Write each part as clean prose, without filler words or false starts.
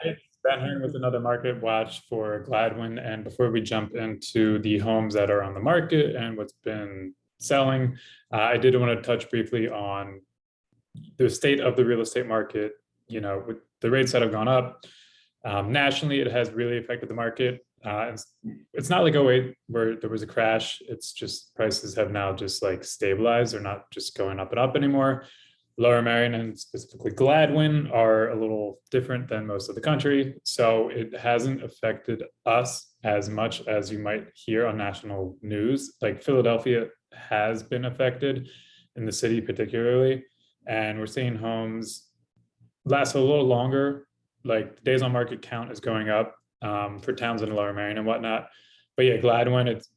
It's Ben here with another market watch for Gladwyne. And before we jump into the homes that are on the market and what's been selling, I did want to touch briefly on the state of the real estate market. With the rates that have gone up nationally, it has really affected the market. It's not like '08 where there was a crash. It's just prices have now just like stabilized. They're not just going up and up anymore. Lower Marion and specifically Gladwyne are a little different than most of the country. So it hasn't affected us as much as you might hear on national news. Like Philadelphia has been affected in the city particularly. And we're seeing homes last a little longer. Like the days on market count is going up for towns in Lower Marion and whatnot. But yeah, Gladwyne, it's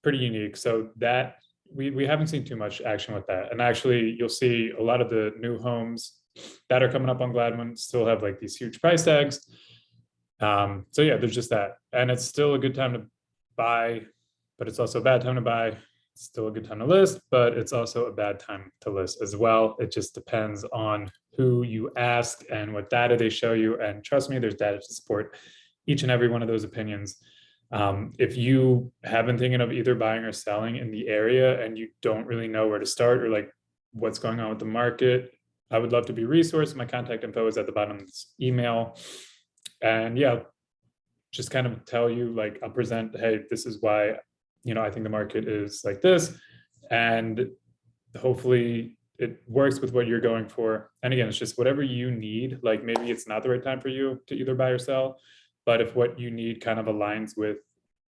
pretty unique. So that we haven't seen too much action with that. And actually, you'll see a lot of the new homes that are coming up on Gladwyne still have like these huge price tags. So yeah, there's just that. And it's still a good time to buy, but it's also a bad time to buy. It's still a good time to list, but it's also a bad time to list as well. It just depends on who you ask and what data they show you. And trust me, there's data to support each and every one of those opinions. If you have been thinking of either buying or selling in the area and you don't really know where to start or like what's going on with the market, I would love to be resourced. My contact info is at the bottom of this email. And yeah, just kind of tell you, like, I'll present, hey, this is why, I think the market is like this. And hopefully it works with what you're going for. And again, it's just whatever you need. Like maybe it's not the right time for you to either buy or sell. But if what you need kind of aligns with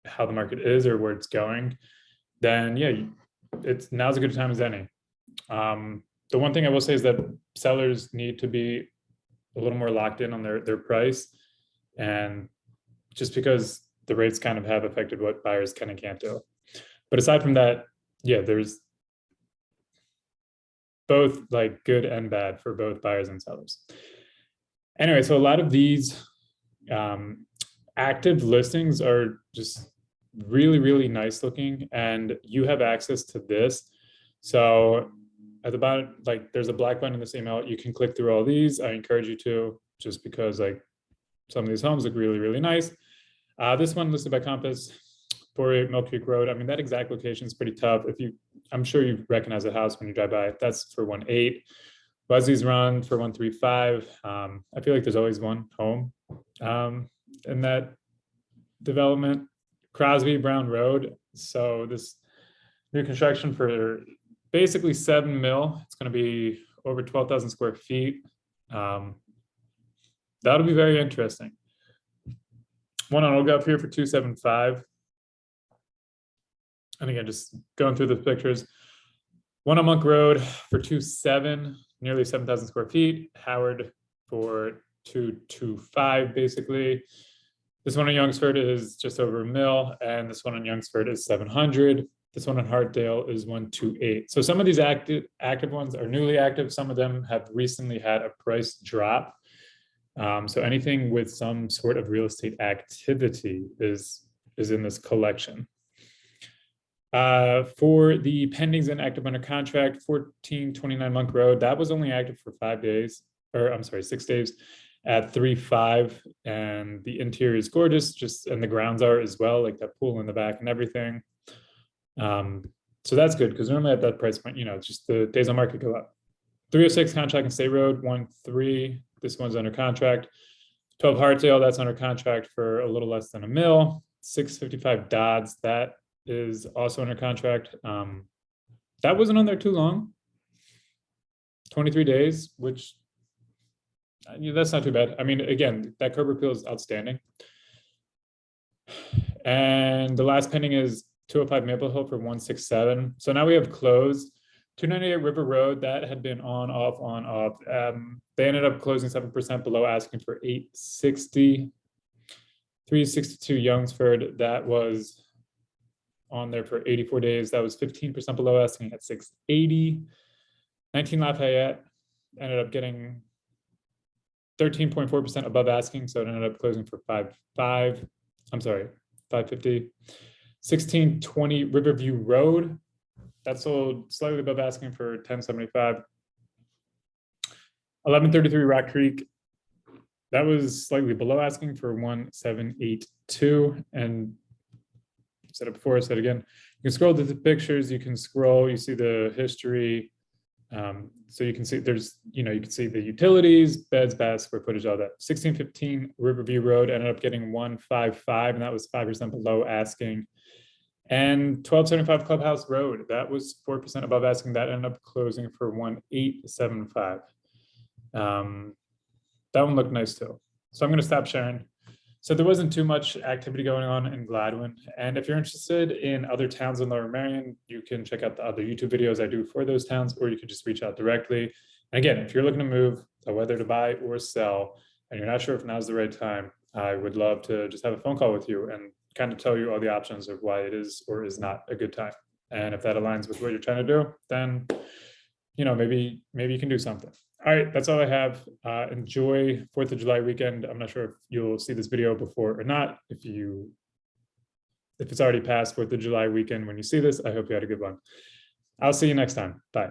how the market is or where it's going, then yeah, it's now's a good time as any. The one thing I will say is that sellers need to be a little more locked in on their price. And just because the rates kind of have affected what buyers can and can't do. But aside from that, yeah, there's both like good and bad for both buyers and sellers. Anyway, so a lot of these active listings are just really, really nice looking, and you have access to this. So at the bottom, like there's a black button in this email. You can click through all these. I encourage you to, just because like some of these homes look really, really nice. This one listed by Compass, 408 Mill Creek Road. I mean, that exact location is pretty tough. I'm sure you recognize the house when you drive by it. That's for 1.8. Buzzy's Run for 135. I feel like there's always one home in that development. Crosby Brown Road. So this new construction for basically 7 mil. It's going to be over 12,000 square feet. That'll be very interesting. One on Old Gulf here for 275. And again, just going through the pictures. One on Monk Road for 2.7, nearly 7,000 square feet. Howard for 2.25, basically. This one on Youngsford is just over a mil, and this one on Youngsford is 700. This one on Hartdale is 1.28. So some of these active ones are newly active. Some of them have recently had a price drop. So anything with some sort of real estate activity is in this collection. For the pendings and active under contract, 1429 Monk Road, that was only active for 5 days, or I'm sorry, 6 days at 3.5, and the interior is gorgeous, and the grounds are as well, like that pool in the back and everything. So that's good because normally at that price point, just the days on market go up. 306 Contract and State Road, 1.3. This one's under contract. 12 Hartdale, that's under contract for a little less than a mil. 655 Dodds, that is also under contract. That wasn't on there too long. 23 days, which that's not too bad. I mean, again, that curb appeal is outstanding. And the last pending is 205 Maple Hill for 167. So now we have closed. 298 River Road, that had been on, off. They ended up closing 7% below asking for 860. 362 Youngsford, that was on there for 84 days. That was 15% below asking at 680. 19 Lafayette ended up getting 13.4% above asking, so it ended up closing for 5.5. I'm sorry, 550. 1620 Riverview Road, that sold slightly above asking for 1075. 1133 Rock Creek, that was slightly below asking for 1,782. And said it before, I said it again. You can scroll to the pictures, you can scroll, you see the history. So you can see there's, you can see the utilities, beds, baths, square footage, all that. 1615 Riverview Road ended up getting 155, and that was 5% below asking. And 1275 Clubhouse Road, that was 4% above asking. That ended up closing for 1,875. That one looked nice too. So I'm going to stop sharing. So there wasn't too much activity going on in Gladwyne. And if you're interested in other towns in Lower Merion, you can check out the other YouTube videos I do for those towns, or you could just reach out directly. And again, if you're looking to move, whether to buy or sell, and you're not sure if now's the right time, I would love to just have a phone call with you and kind of tell you all the options of why it is or is not a good time. And if that aligns with what you're trying to do, then maybe you can do something. All right, that's all I have. Enjoy 4th of July weekend. I'm not sure if you'll see this video before or not. If it's already past 4th of July weekend when you see this, I hope you had a good one. I'll see you next time. Bye.